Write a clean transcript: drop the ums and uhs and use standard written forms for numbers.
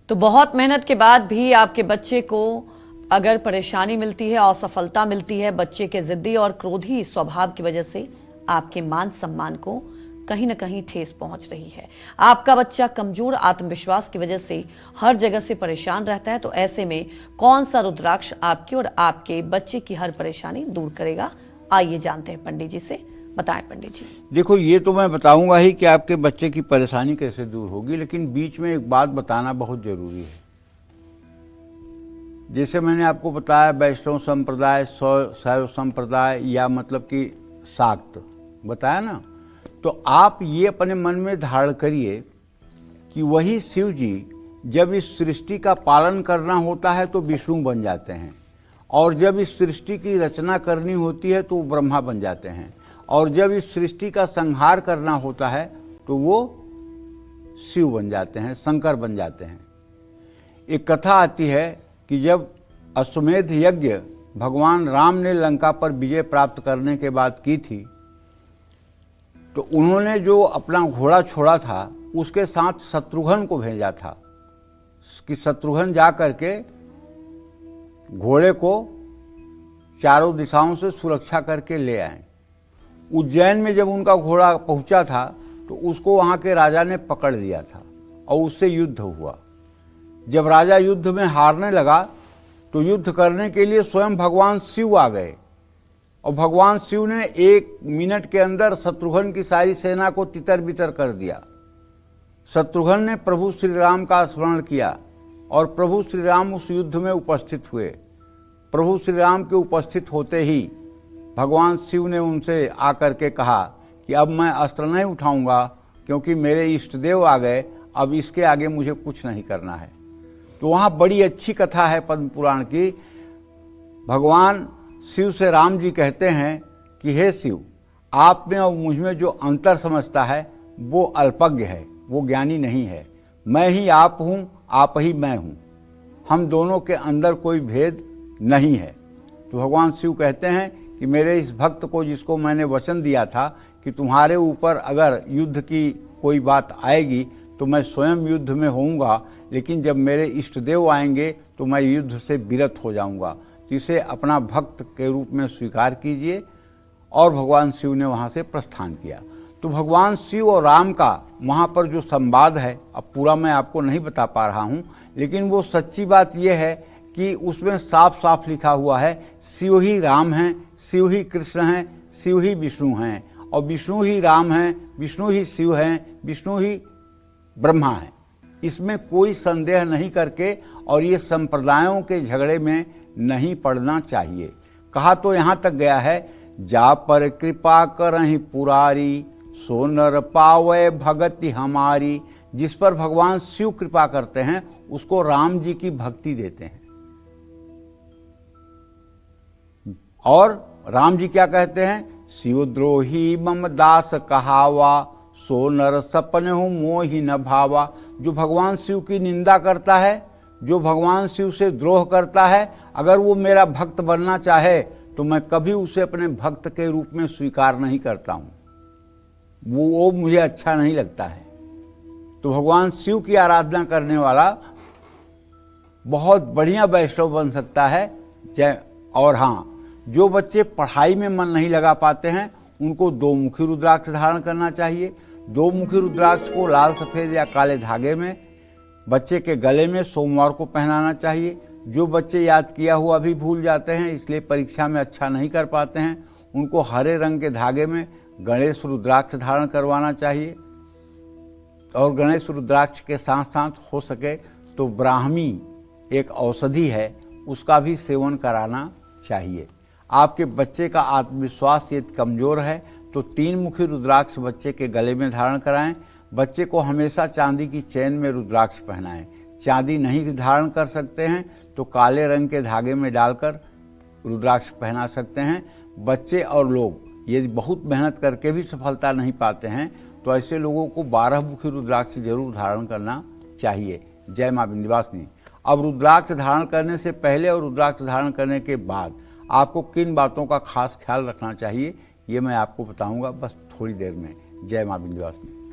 तो बहुत मेहनत के बाद भी आपके बच्चे को अगर परेशानी मिलती है, असफलता मिलती है, बच्चे के जिद्दी और क्रोधी स्वभाव की वजह से आपके मान सम्मान को कहीं ना कहीं ठेस पहुंच रही है। आपका बच्चा कमजोर आत्मविश्वास की वजह से हर जगह से परेशान रहता है, तो ऐसे में कौन सा रुद्राक्ष आपकी और आपके बच्चे की हर परेशानी दूर करेगा? आइए जानते हैं पंडित जी से। बताएं पंडित जी। देखो, ये तो मैं बताऊंगा ही कि आपके बच्चे की परेशानी कैसे दूर होगी, लेकिन बीच में एक बात बताना बहुत जरूरी है। जैसे मैंने आपको बताया, वैष्णव संप्रदाय, शैव संप्रदाय या मतलब कि शाक्त बताया ना, तो आप ये अपने मन में धारण करिए कि वही शिव जी जब इस सृष्टि का पालन करना होता है तो विष्णु बन जाते हैं, और जब इस सृष्टि की रचना करनी होती है तो वो ब्रह्मा बन जाते हैं, और जब इस सृष्टि का संहार करना होता है तो वो शिव बन जाते हैं, शंकर बन जाते हैं। एक कथा आती है कि जब अश्वमेध यज्ञ भगवान राम ने लंका पर विजय प्राप्त करने के बाद की थी, तो उन्होंने जो अपना घोड़ा छोड़ा था उसके साथ शत्रुघ्न को भेजा था कि शत्रुघ्न जा करके घोड़े को चारों दिशाओं से सुरक्षा करके ले आए। उज्जैन में जब उनका घोड़ा पहुंचा था तो उसको वहां के राजा ने पकड़ लिया था और उससे युद्ध हुआ। जब राजा युद्ध में हारने लगा तो युद्ध करने के लिए स्वयं भगवान शिव आ गए, और भगवान शिव ने 1 मिनट के अंदर शत्रुघ्न की सारी सेना को तितर बितर कर दिया। शत्रुघ्न ने प्रभु श्री राम का स्मरण किया और प्रभु श्री राम उस युद्ध में उपस्थित हुए। प्रभु श्री राम के उपस्थित होते ही भगवान शिव ने उनसे आकर के कहा कि अब मैं अस्त्र नहीं उठाऊंगा क्योंकि मेरे इष्ट देव आ गए, अब इसके आगे मुझे कुछ नहीं करना है। तो वहाँ बड़ी अच्छी कथा है पद्म पुराण की। भगवान शिव से राम जी कहते हैं कि हे शिव, आप में और मुझ में जो अंतर समझता है वो अल्पज्ञ है, वो ज्ञानी नहीं है। मैं ही आप हूँ, आप ही मैं हूँ, हम दोनों के अंदर कोई भेद नहीं है। तो भगवान शिव कहते हैं कि मेरे इस भक्त को, जिसको मैंने वचन दिया था कि तुम्हारे ऊपर अगर युद्ध की कोई बात आएगी तो मैं स्वयं युद्ध में होऊंगा, लेकिन जब मेरे इष्ट देव आएंगे तो मैं युद्ध से विरत हो जाऊंगा, तो इसे अपना भक्त के रूप में स्वीकार कीजिए। और भगवान शिव ने वहाँ से प्रस्थान किया। तो भगवान शिव और राम का वहाँ पर जो संवाद है, अब पूरा मैं आपको नहीं बता पा रहा हूँ, लेकिन वो सच्ची बात यह है कि उसमें साफ साफ लिखा हुआ है शिव ही राम हैं, शिव ही कृष्ण हैं, शिव ही विष्णु हैं, और विष्णु ही राम हैं, विष्णु ही शिव हैं, विष्णु ही ब्रह्मा हैं। इसमें कोई संदेह नहीं करके और ये संप्रदायों के झगड़े में नहीं पड़ना चाहिए। कहा तो यहाँ तक गया है, जा पर कृपा करहि पुरारी, सो नर पावै भगति हमारी। जिस पर भगवान शिव कृपा करते हैं उसको राम जी की भक्ति देते हैं। और राम जी क्या कहते हैं, शिवद्रोही मम दास कहावा, सो नर सपन हूँ मोहि न भावा। जो भगवान शिव की निंदा करता है, जो भगवान शिव से द्रोह करता है, अगर वो मेरा भक्त बनना चाहे तो मैं कभी उसे अपने भक्त के रूप में स्वीकार नहीं करता हूँ, वो मुझे अच्छा नहीं लगता है। तो भगवान शिव की आराधना करने वाला बहुत बढ़िया वैष्णव बन सकता है। और हाँ, जो बच्चे पढ़ाई में मन नहीं लगा पाते हैं उनको 2 मुखी रुद्राक्ष धारण करना चाहिए। 2 मुखी रुद्राक्ष को लाल, सफेद या काले धागे में बच्चे के गले में सोमवार को पहनाना चाहिए। जो बच्चे याद किया हुआ भी भूल जाते हैं, इसलिए परीक्षा में अच्छा नहीं कर पाते हैं, उनको हरे रंग के धागे में गणेश रुद्राक्ष धारण करवाना चाहिए। और गणेश रुद्राक्ष के साथ साथ हो सके तो ब्राह्मी एक औषधि है, उसका भी सेवन कराना चाहिए। आपके बच्चे का आत्मविश्वास यदि कमजोर है तो 3 मुखी रुद्राक्ष बच्चे के गले में धारण कराएं। बच्चे को हमेशा चांदी की चेन में रुद्राक्ष पहनाएं। चांदी नहीं धारण कर सकते हैं तो काले रंग के धागे में डालकर रुद्राक्ष पहना सकते हैं। बच्चे और लोग यदि बहुत मेहनत करके भी सफलता नहीं पाते हैं तो ऐसे लोगों को 12 मुखी रुद्राक्ष जरूर धारण करना चाहिए। जय मां विंध्यवासिनी। अब रुद्राक्ष धारण करने से पहले और रुद्राक्ष धारण करने के बाद आपको किन बातों का खास ख्याल रखना चाहिए, ये मैं आपको बताऊंगा बस थोड़ी देर में। जय मां विंध्यवासिनी।